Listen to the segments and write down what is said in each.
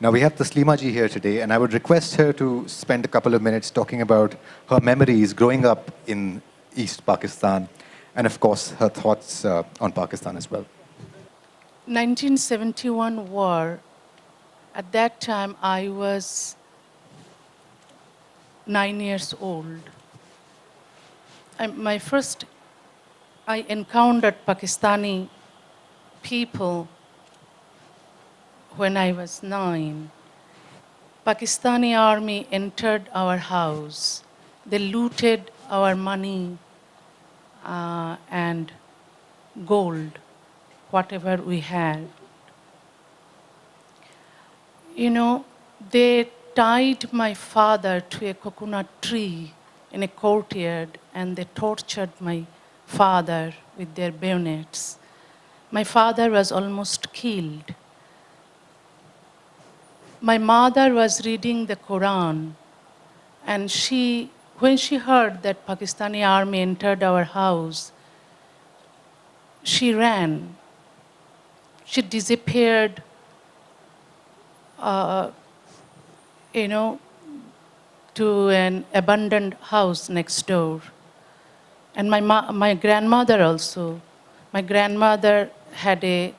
Now we have Taslima ji here today, and I would request her to spend a couple of minutes talking about her memories growing up in East Pakistan, and of course her thoughts on Pakistan as well. 1971 war, at that time I was 9 years old. I encountered Pakistani people when I was 9. Pakistani army entered our house. They looted our money and gold, whatever we had. You know, they tied my father to a coconut tree in a courtyard, and they tortured my father with their bayonets. My father was almost killed. My mother was reading the Quran, and when she heard that Pakistani army entered our house, she ran. She disappeared, to an abandoned house next door. And my grandmother also. My grandmother had a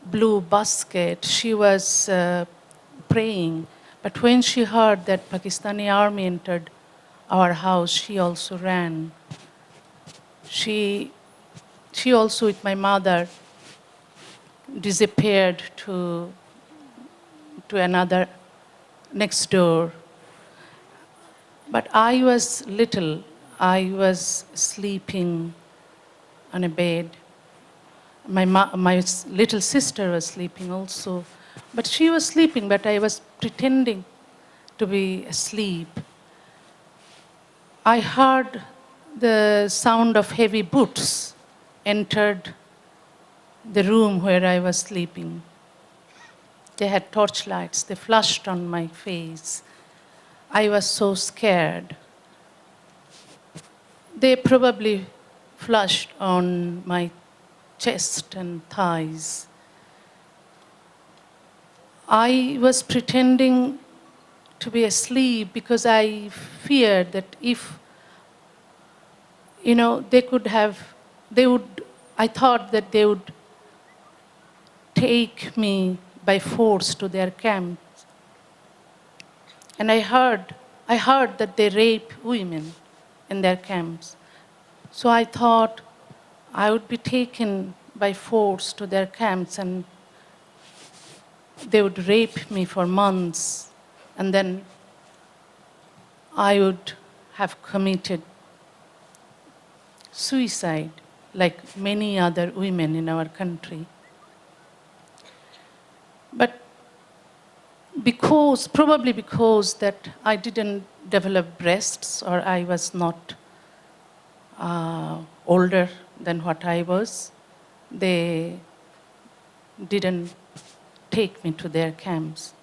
blue basket. She was praying. But when she heard that Pakistani army entered our house, she also ran. She also, with my mother, disappeared to another next door. But I was little. I was sleeping on a bed. My little sister was sleeping also. But she was sleeping, but I was pretending to be asleep. I heard the sound of heavy boots entered the room where I was sleeping. They had torchlights. They flashed on my face. I was so scared. They probably flashed on my chest and thighs. I was pretending to be asleep because I feared that if, I thought that they would take me by force to their camp. And I heard that they rape women in their camps. So I thought I would be taken by force to their camps and they would rape me for months, and then I would have committed suicide like many other women in our country. But probably because that I didn't develop breasts, or I was not older than what I was, they didn't take me to their camps.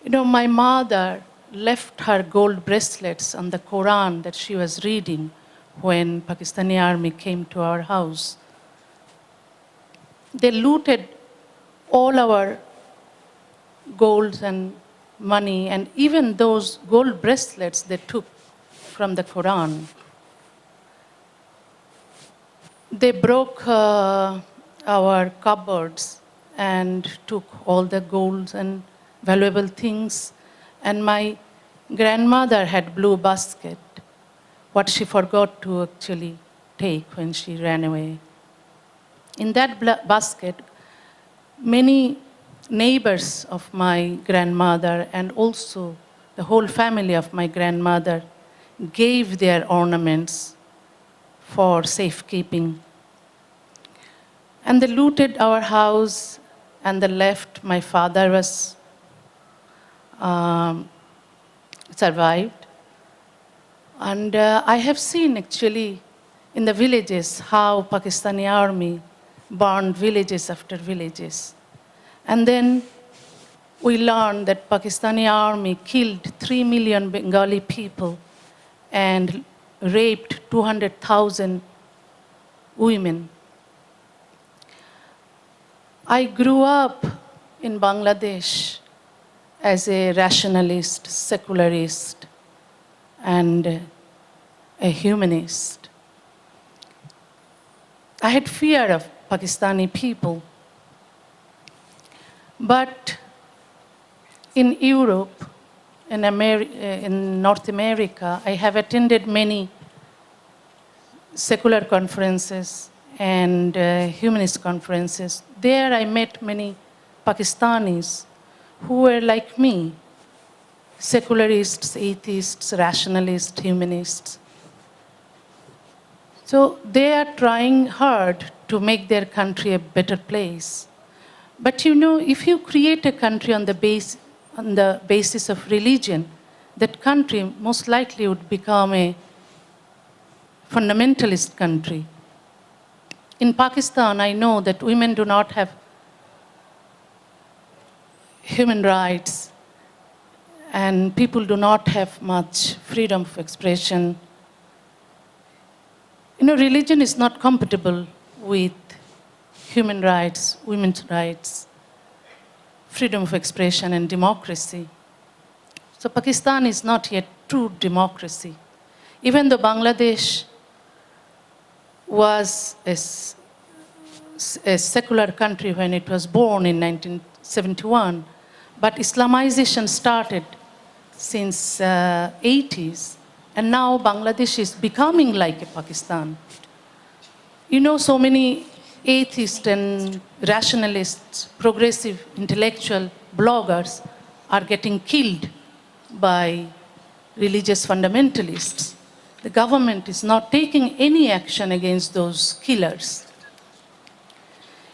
My mother left her gold bracelets on the Quran that she was reading when Pakistani army came to our house. They looted all our gold and money, and even those gold bracelets they took from the Quran. They broke our cupboards and took all the gold and valuable things. And my grandmother had blue basket, what she forgot to actually take when she ran away. In that basket, many neighbors of my grandmother and also the whole family of my grandmother gave their ornaments for safekeeping. And they looted our house and they left. My father was survived. And I have seen actually in the villages how Pakistani army burned villages after villages. And then we learned that Pakistani army killed 3 million Bengali people and raped 200,000 women. I grew up in Bangladesh as a rationalist, secularist, and a humanist. I had fear of Pakistani people. But in Europe, in North America, I have attended many secular conferences and humanist conferences. There I met many Pakistanis who were like me, secularists, atheists, rationalists, humanists. So they are trying hard to make their country a better place. But you know, if you create a country on the basis of religion, that country most likely would become a fundamentalist country. In Pakistan, I know that women do not have human rights, and people do not have much freedom of expression. You know, religion is not compatible with human rights, women's rights, freedom of expression, and democracy. So Pakistan is not yet true democracy. Even though Bangladesh was a secular country when it was born in 1971, but Islamization started since 80s, and now Bangladesh is becoming like a Pakistan. You know, so many atheists and rationalists, progressive intellectual bloggers are getting killed by religious fundamentalists. The government is not taking any action against those killers.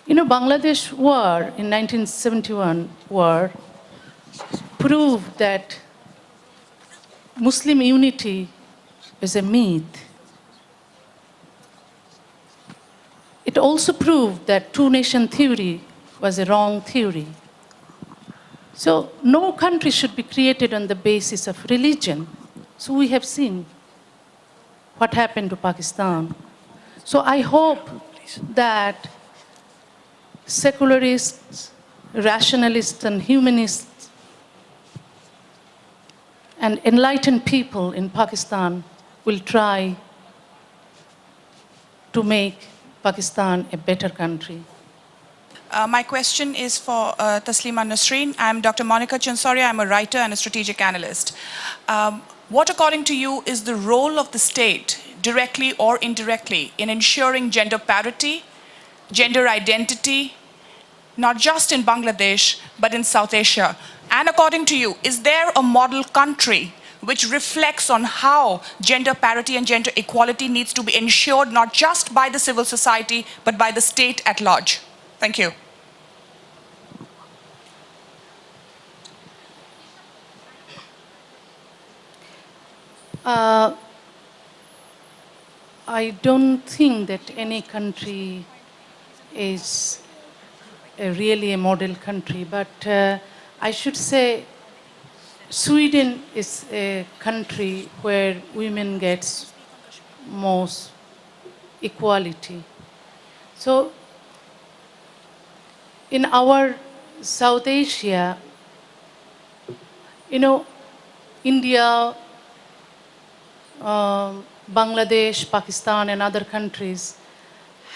You know, Bangladesh war in 1971 war proved that Muslim unity is a myth. It also proved that two-nation theory was a wrong theory. So no country should be created on the basis of religion. So we have seen what happened to Pakistan. So I hope that secularists, rationalists, and humanists, and enlightened people in Pakistan will try to make Pakistan a better country. My question is for Taslima Nasrin. I'm Dr. Monica Chansoria. I'm a writer and a strategic analyst. What, according to you, is the role of the state, directly or indirectly, in ensuring gender parity, gender identity, not just in Bangladesh, but in South Asia? And according to you, is there a model country which reflects on how gender parity and gender equality needs to be ensured, not just by the civil society, but by the state at large? Thank you. I don't think that any country is really a model country, but I should say Sweden is a country where women get most equality. So in our South Asia, you know, India, Bangladesh, Pakistan, and other countries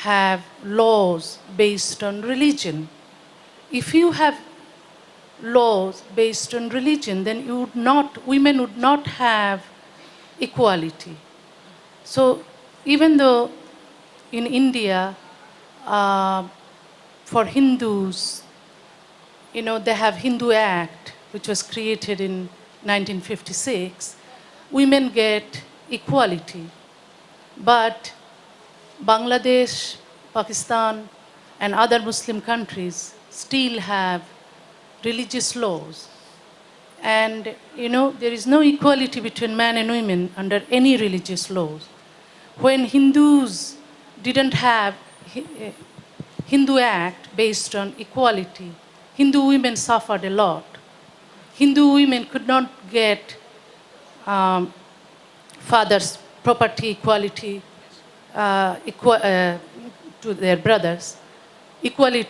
have laws based on religion. If you have laws based on religion, then women would not have equality. So even though in India, for Hindus, you know, they have Hindu Act, which was created in 1956, women get equality. But Bangladesh, Pakistan, and other Muslim countries still have religious laws. And, you know, there is no equality between men and women under any religious laws. When Hindus didn't have Hindu Act based on equality, Hindu women suffered a lot. Hindu women could not get father's property equality to their brothers, equally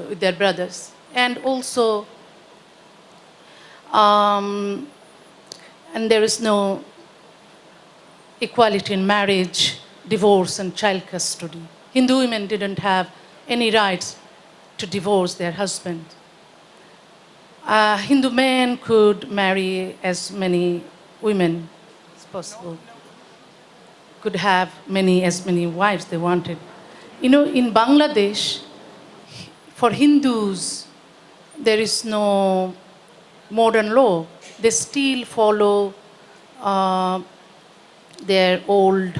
with their brothers. And also, and there is no equality in marriage, divorce, and child custody. Hindu women didn't have any rights to divorce their husband. Hindu men could marry as many women as possible, could have as many wives they wanted. You know, in Bangladesh, for Hindus, there is no modern law. They still follow their old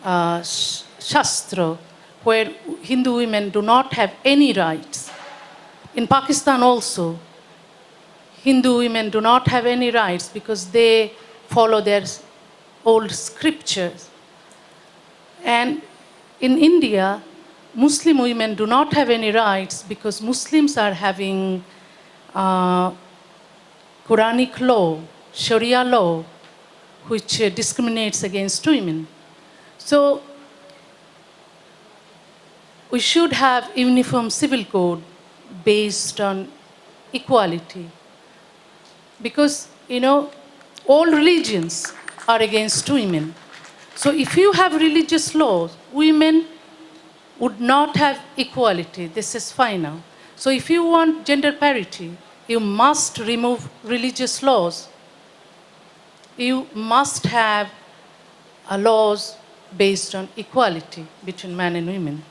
Shastra, where Hindu women do not have any rights. In Pakistan also, Hindu women do not have any rights because they follow their old scriptures. And in India, Muslim women do not have any rights because Muslims are having Quranic law, Sharia law, which discriminates against women. So we should have uniform civil code based on equality. Because, you know, all religions are against women. So if you have religious laws, women would not have equality. This is final. So if you want gender parity, you must remove religious laws. You must have laws based on equality between men and women.